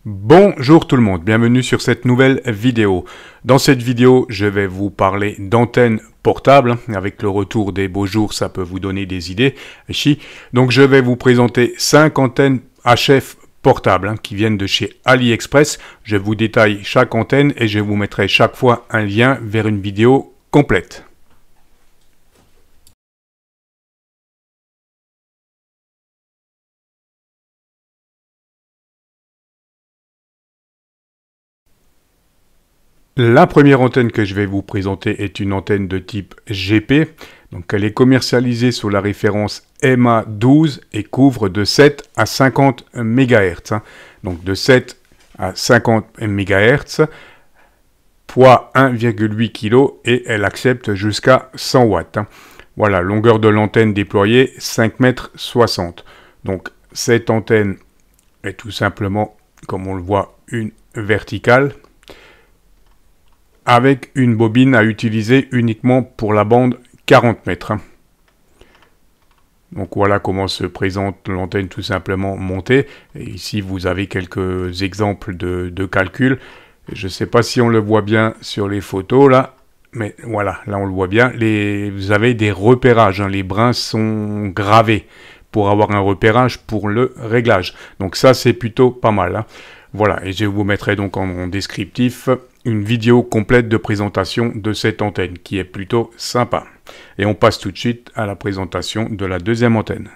Bonjour tout le monde, bienvenue sur cette nouvelle vidéo. Dans cette vidéo, je vais vous parler d'antennes portables. Avec le retour des beaux jours, ça peut vous donner des idées. Donc je vais vous présenter 5 antennes HF portables qui viennent de chez AliExpress. Je vous détaille chaque antenne et je vous mettrai chaque fois un lien vers une vidéo complète. La première antenne que je vais vous présenter est une antenne de type GP. Donc elle est commercialisée sous la référence MA12 et couvre de 7 à 50 MHz. Donc de 7 à 50 MHz, poids 1,8 kg et elle accepte jusqu'à 100 watts. Voilà, longueur de l'antenne déployée 5,60 m. Donc cette antenne est tout simplement, comme on le voit, une verticale, avec une bobine à utiliser uniquement pour la bande 40 mètres. Donc voilà comment se présente l'antenne tout simplement montée. Et ici vous avez quelques exemples de calcul. Je ne sais pas si on le voit bien sur les photos là, mais voilà, là on le voit bien. Vous avez des repérages, les brins sont gravés pour avoir un repérage pour le réglage. Donc ça c'est plutôt pas mal. Voilà, et je vous mettrai donc en descriptif une vidéo complète de présentation de cette antenne qui est plutôt sympa. Et on passe tout de suite à la présentation de la deuxième antenne.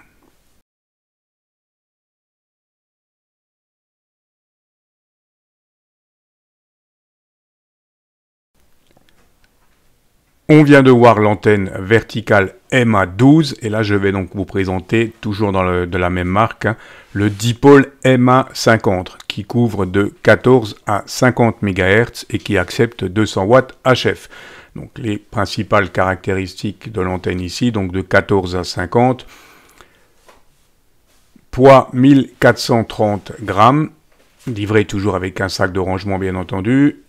On vient de voir l'antenne verticale MA12 et là je vais donc vous présenter, toujours de la même marque, le dipôle MA50 qui couvre de 14 à 50 MHz et qui accepte 200 watts HF. Donc les principales caractéristiques de l'antenne ici, donc de 14 à 50, poids 1430 grammes, livré toujours avec un sac de rangement bien entendu,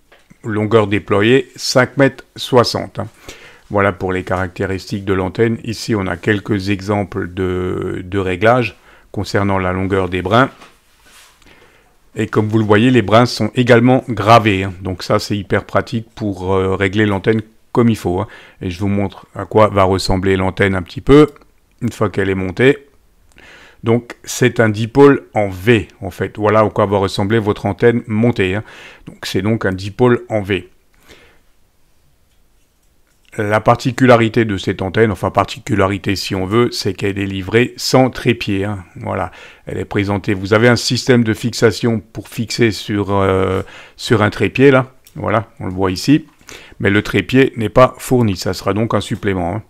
longueur déployée 5,60 m. Voilà pour les caractéristiques de l'antenne. Ici, on a quelques exemples de réglages concernant la longueur des brins. Et comme vous le voyez, les brins sont également gravés. Donc ça, c'est hyper pratique pour régler l'antenne comme il faut. Et je vous montre à quoi va ressembler l'antenne un petit peu, une fois qu'elle est montée. Donc c'est un dipôle en V en fait. Voilà à quoi va ressembler votre antenne montée. Donc c'est donc un dipôle en V. La particularité de cette antenne, enfin particularité si on veut, c'est qu'elle est livrée sans trépied. Voilà, elle est présentée. Vous avez un système de fixation pour fixer sur un trépied là. Voilà, on le voit ici. Mais le trépied n'est pas fourni. Ça sera donc un supplément.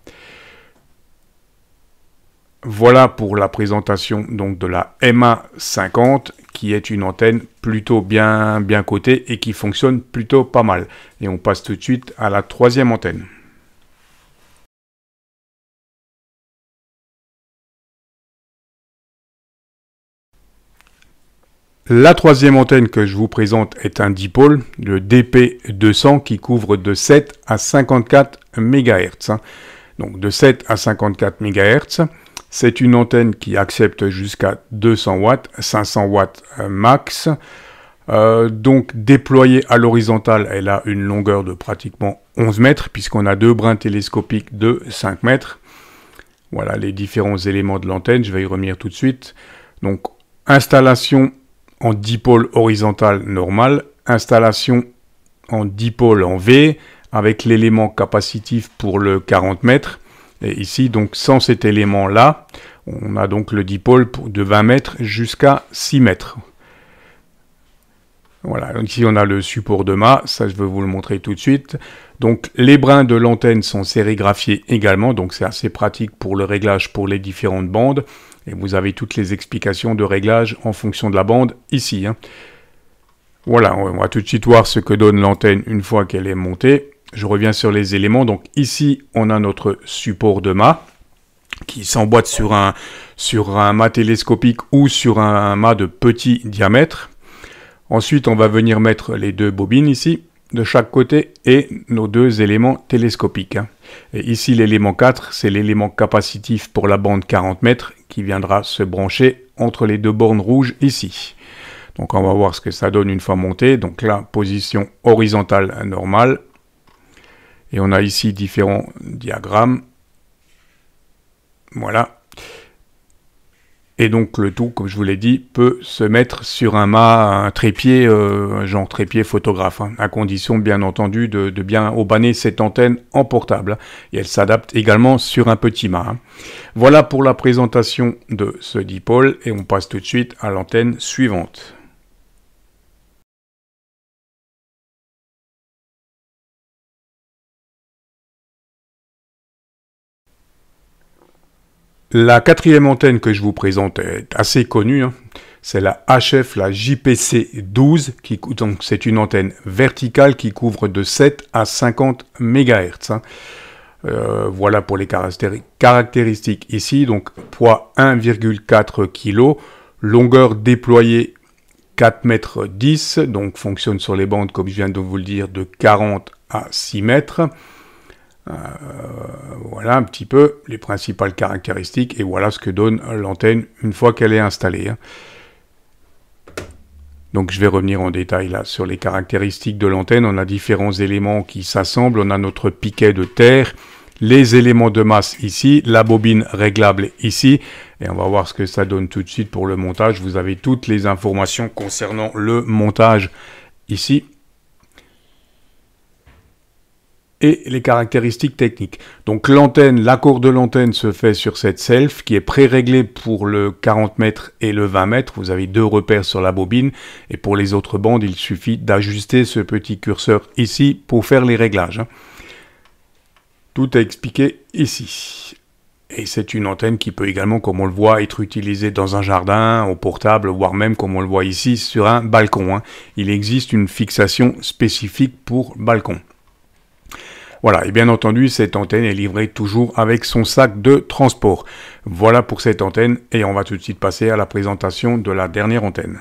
Voilà pour la présentation donc de la MA50 qui est une antenne plutôt bien cotée et qui fonctionne plutôt pas mal. Et on passe tout de suite à la troisième antenne. La troisième antenne que je vous présente est un dipôle, le DP200 qui couvre de 7 à 54 MHz. Donc de 7 à 54 MHz. C'est une antenne qui accepte jusqu'à 200 watts, 500 watts max. Donc déployée à l'horizontale, elle a une longueur de pratiquement 11 mètres, puisqu'on a deux brins télescopiques de 5 mètres. Voilà les différents éléments de l'antenne, je vais y revenir tout de suite. Donc installation en dipôle horizontal normal, installation en dipôle en V, avec l'élément capacitif pour le 40 mètres. Et ici, donc, sans cet élément-là, on a donc le dipôle de 20 mètres jusqu'à 6 mètres. Voilà, donc ici on a le support de mât, ça je vais vous le montrer tout de suite. Donc les brins de l'antenne sont sérigraphiés également, donc c'est assez pratique pour le réglage pour les différentes bandes. Et vous avez toutes les explications de réglage en fonction de la bande ici. Voilà, on va tout de suite voir ce que donne l'antenne une fois qu'elle est montée. Je reviens sur les éléments. Donc ici, on a notre support de mât qui s'emboîte sur un mât télescopique ou sur un mât de petit diamètre. Ensuite, on va venir mettre les deux bobines ici, de chaque côté, et nos deux éléments télescopiques. Et ici, l'élément 4, c'est l'élément capacitif pour la bande 40 mètres qui viendra se brancher entre les deux bornes rouges ici. Donc on va voir ce que ça donne une fois monté. Donc là, position horizontale normale. Et on a ici différents diagrammes. Voilà. Et donc le tout, comme je vous l'ai dit, peut se mettre sur un mât, un trépied, genre trépied photographe, hein, à condition bien entendu de bien aubaner cette antenne en portable. Et elle s'adapte également sur un petit mât. Hein. Voilà pour la présentation de ce dipôle et on passe tout de suite à l'antenne suivante. La quatrième antenne que je vous présente est assez connue, hein. C'est la HF, la JPC12, donc c'est une antenne verticale qui couvre de 7 à 50 MHz. Hein. Voilà pour les caractéristiques ici, donc poids 1,4 kg, longueur déployée 4,10 m, donc fonctionne sur les bandes, comme je viens de vous le dire, de 40 à 6 mètres. Voilà un petit peu les principales caractéristiques et voilà ce que donne l'antenne une fois qu'elle est installée. Hein. Donc je vais revenir en détail là sur les caractéristiques de l'antenne. On a différents éléments qui s'assemblent. On a notre piquet de terre, les éléments de masse ici, la bobine réglable ici. Et on va voir ce que ça donne tout de suite pour le montage. Vous avez toutes les informations concernant le montage ici. Et les caractéristiques techniques. Donc l'antenne, l'accord de l'antenne se fait sur cette self qui est pré-réglée pour le 40 mètres et le 20 mètres. Vous avez deux repères sur la bobine et pour les autres bandes, il suffit d'ajuster ce petit curseur ici pour faire les réglages. Tout est expliqué ici. Et c'est une antenne qui peut également, comme on le voit, être utilisée dans un jardin, au portable, voire même, comme on le voit ici, sur un balcon. Il existe une fixation spécifique pour balcon. Voilà, et bien entendu, cette antenne est livrée toujours avec son sac de transport. Voilà pour cette antenne, et on va tout de suite passer à la présentation de la dernière antenne.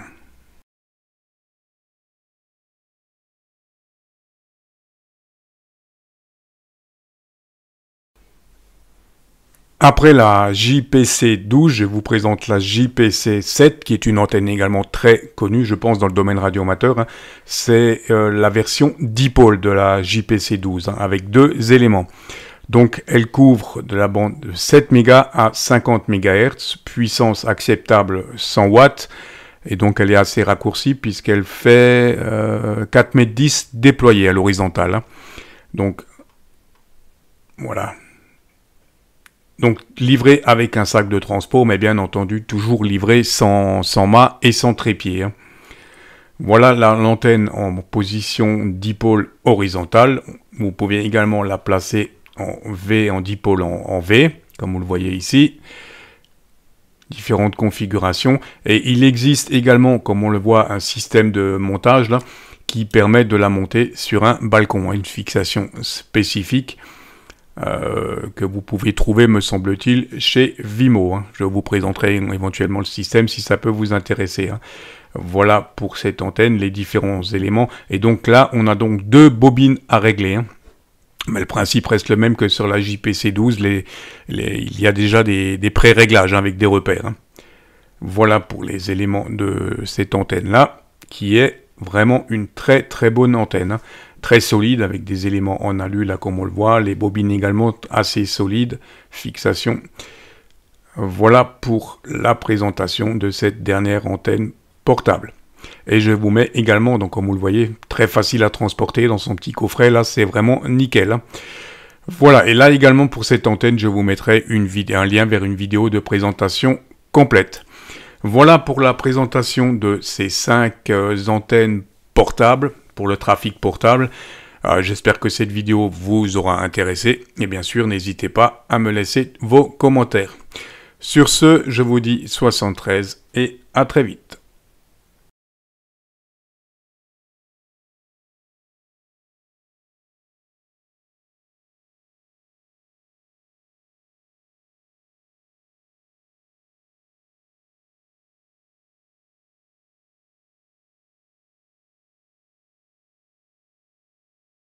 Après la JPC12, je vous présente la JPC7, qui est une antenne également très connue, je pense, dans le domaine radioamateur. Hein. C'est la version dipôle de la JPC12, hein, avec deux éléments. Donc, elle couvre de la bande de 7 MHz à 50 MHz, puissance acceptable 100 watts, et donc elle est assez raccourcie, puisqu'elle fait 4,10 m déployée à l'horizontale. Hein. Donc, voilà. Donc, livré avec un sac de transport, mais bien entendu, toujours livré sans mât et sans trépied. Hein. Voilà l'antenne en position dipôle horizontale. Vous pouvez également la placer en V, en dipôle en V, comme vous le voyez ici. Différentes configurations. Et il existe également, comme on le voit, un système de montage là, qui permet de la monter sur un balcon. Une fixation spécifique. Que vous pouvez trouver, me semble-t-il, chez Vimo. Hein. Je vous présenterai éventuellement le système si ça peut vous intéresser. Hein. Voilà pour cette antenne, les différents éléments. Et donc là, on a donc deux bobines à régler. Hein. Mais le principe reste le même que sur la JPC12. Il y a déjà des pré-réglages hein, avec des repères. Hein. Voilà pour les éléments de cette antenne-là, qui est vraiment une très très bonne antenne. Hein. Très solide, avec des éléments en alu, là, comme on le voit. Les bobines également assez solides. Fixation. Voilà pour la présentation de cette dernière antenne portable. Et je vous mets également, donc comme vous le voyez, très facile à transporter dans son petit coffret. Là, c'est vraiment nickel. Hein. Voilà, et là également pour cette antenne, je vous mettrai un lien vers une vidéo de présentation complète. Voilà pour la présentation de ces 5 antennes portables. Pour le trafic portable. J'espère que cette vidéo vous aura intéressé. Et bien sûr, n'hésitez pas à me laisser vos commentaires. Sur ce, je vous dis 73 et à très vite.